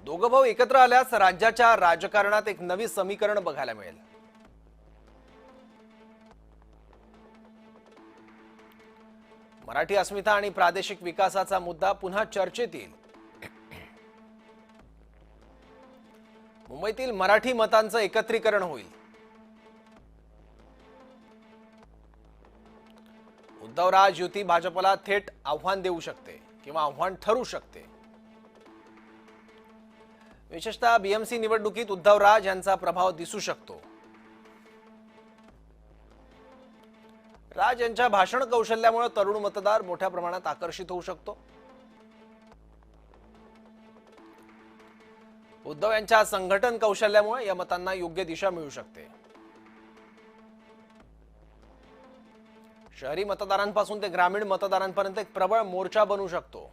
दोघं भाऊ एकत्र आल्यास राज्याच्या राजकारणात एक नवी समीकरण बघायला मिळेल। मराठी अस्मिता आणि प्रादेशिक विकासाचा मुद्दा पुन्हा चर्चेत येईल। मुंबईतील मराठी मतांचं एकत्रीकरण होईल। उद्धवराज युती भाजपला थेट आव्हान देऊ शकते किंवा आव्हान ठरू शकते। विशेषतः बीएमसी निवडणुकीत उद्धवराज यांचा प्रभाव दिसू शकतो। राज यांच्या भाषण कौशल्यामुळे तरुण मतदार मोठ्या प्रमाणात आकर्षित होऊ शकतो। उद्धव यांच्या संघटन कौशल्यामुळे या मतांना योग्य दिशा मिळू शकते। शहरी मतदारांपासून ते ग्रामीण मतदारांपर्यंत एक प्रबळ मोर्चा बनू शकतो।